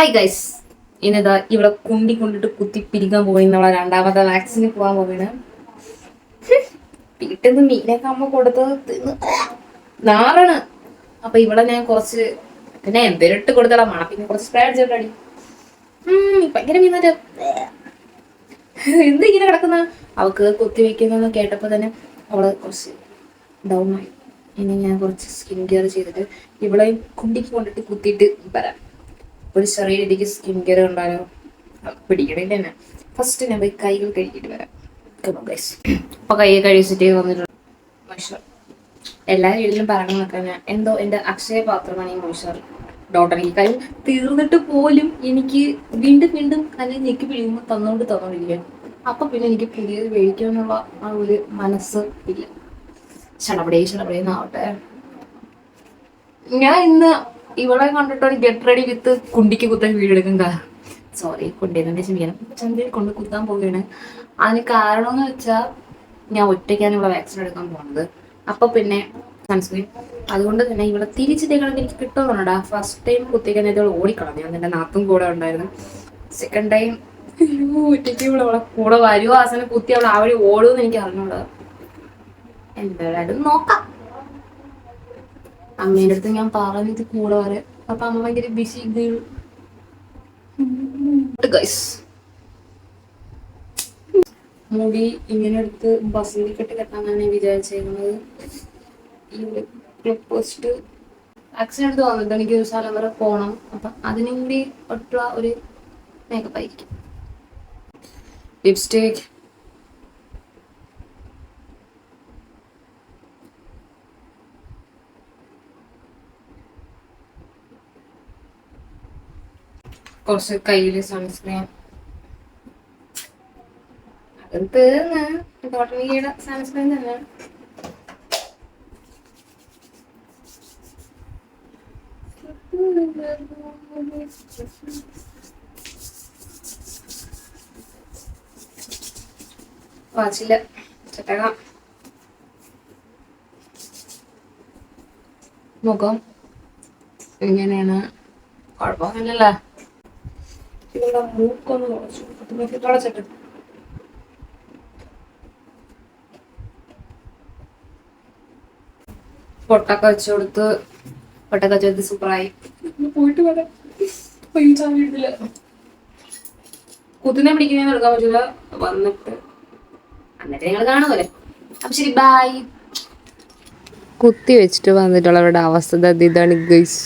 Hi guys, ഇനിതാ ഇവിടെ കൊണ്ടിട്ട് കുത്തി പിരിക്കാൻ പോയി നമ്മളെ രണ്ടാമത്തെ വാക്സിന് പോകാൻ പോവാണ്. വീട്ടിൽ നിന്ന് മീനൊക്കെ അമ്മ കൊടുത്തത് തിന്ന് നാറാണ്. അപ്പൊ ഇവിടെ ഞാൻ കുറച്ച് പിന്നെ എന്തിട്ട് കൊടുത്തടാ പിന്നെ കുറച്ച് സ്പ്രേ അടിച്ചോട്ടടി. ഭയങ്കര മീനറ്റ് എന്ത് ഇങ്ങനെ കിടക്കുന്ന അവക്ക് കുത്തി വെക്കുന്ന കേട്ടപ്പോ തന്നെ അവള് കുറച്ച് ഡൗൺ ആയി. ഇനി ഞാൻ കുറച്ച് സ്കിൻ കെയർ ചെയ്തിട്ട് ഇവളെ കുണ്ടിക്ക് കൊണ്ടിട്ട് കുത്തിയിട്ട് വരാം. ഒരു ചെറിയ രീതിക്ക് സ്കിൻ കെയർ ഉണ്ടായാലോ പിടിക്കണില്ല തന്നെ. ഫസ്റ്റ് ഞാൻ പോയി കൈകൾ കഴുകിയിട്ട് വരാം. അപ്പൊ കൈ കഴിച്ചിട്ട് വന്നിട്ടുണ്ട് മോയ്സ്ചർ. എല്ലാ വീട്ടിലും പറയണം നോക്കാൻ ഞാൻ എന്തോ എൻ്റെ അക്ഷയ പാത്രമാണ് ഈ മോയ്സ്ചർ ഡോട്ടർ. ഈ കൈ തീർന്നിട്ട് പോലും എനിക്ക് വീണ്ടും വീണ്ടും കല്ലിൽ ഞെക്കി പിഴിയുമ്പോൾ തന്നോണ്ടിരിക്കുക. അപ്പൊ പിന്നെ എനിക്ക് പുതിയത് മേടിക്കാനുള്ള ആ ഒരു മനസ്സ് ഇല്ല. ചടപടേന്നാവട്ടെ. ഞാൻ ഇന്ന് ഇവളെ കണ്ടിട്ട് ഒരു ഗെറ്റ് റെഡി വിത്ത് കുണ്ടിക്ക് കുത്താൻ വീടെടുക്കുക. സോറി, കുണ്ടിയെ ക്ഷമിക്കണം. ചന്തയിൽ കൊണ്ട് കുത്താൻ പോവുകയാണ്. അതിന് കാരണം എന്ന് വെച്ചാൽ ഞാൻ ഒറ്റയ്ക്കാണ് ഇവിടെ വാക്സിൻ എടുക്കാൻ പോകുന്നത്. അപ്പൊ പിന്നെ സൺസ്ക്രീൻ അതുകൊണ്ട് തന്നെ ഇവിടെ തിരിച്ചിട്ടേക്കണത് എനിക്ക് കിട്ടുന്നുണ്ടാ. ഫസ്റ്റ് ടൈം കുത്തിക്കാനായിട്ട് അവൾ ഓടിക്കളഞ്ഞു. ഞാൻ എൻ്റെ നാത്തും കൂടെ ഉണ്ടായിരുന്നു. സെക്കൻഡ് ടൈം ഒറ്റയ്ക്ക് ഇവിടെ അവളെ കൂടെ വരുമോ ആസനം കുത്തി അവൾ ആ വഴി ഓടുമെന്ന് എനിക്ക് അറിഞ്ഞൂടാ. എന്തായാലും നോക്കാം. അമ്മേൻ്റെ അടുത്ത് ഞാൻ പറഞ്ഞത് കൂടെ വരെ. അപ്പൊ അമ്മ ഭയങ്കര ബിസി ഗൈസ്. മുടി ഇങ്ങനെ എടുത്ത് ബസ്സിൽ കെട്ടാന്നാണ് വിചാരിച്ചേക്കുന്നത്. ഈ ക്ലിപ്പ് വെച്ചിട്ട് ആക്സിഡന്റ് വന്നിട്ട് എനിക്ക് ഒരു സ്ഥലം വരെ പോകണം. അപ്പൊ അതിനും കൂടി ഒറ്റ ഒരു മേക്കപ്പ് ആയിരിക്കും. ലിപ്സ്റ്റിക് കുറച്ച് കയ്യില് സൺസ്ക്രീൻ അത് തീർന്ന് ടോട്ടലിയുടെ സൺസ്ക്രീൻ തന്നെ. വാച്ചില്ല ചട്ടകം. മുഖം ഇങ്ങനെയാണ്, കുഴപ്പമൊന്നുമില്ലല്ലോ. ഇവിടെ മൂക്കൊന്ന് തുടച്ചിട്ട് പൊട്ടൊക്കെ വെച്ചുകൊടുത്ത് സൂപ്പറായി. പോയിട്ട് വരാം. വീട്ടില്ല കുത്തിനെ പിടിക്കുന്ന എടുക്കാൻ പറ്റില്ല. വന്നിട്ട് എന്നിട്ട് നിങ്ങൾ കാണുമല്ലേ. അപ്പൊ ശരി, ബൈ. കുത്തി വെച്ചിട്ട് വന്നിട്ടുള്ളവരുടെ അവസ്ഥ ഇതാണ് ഗൈസ്.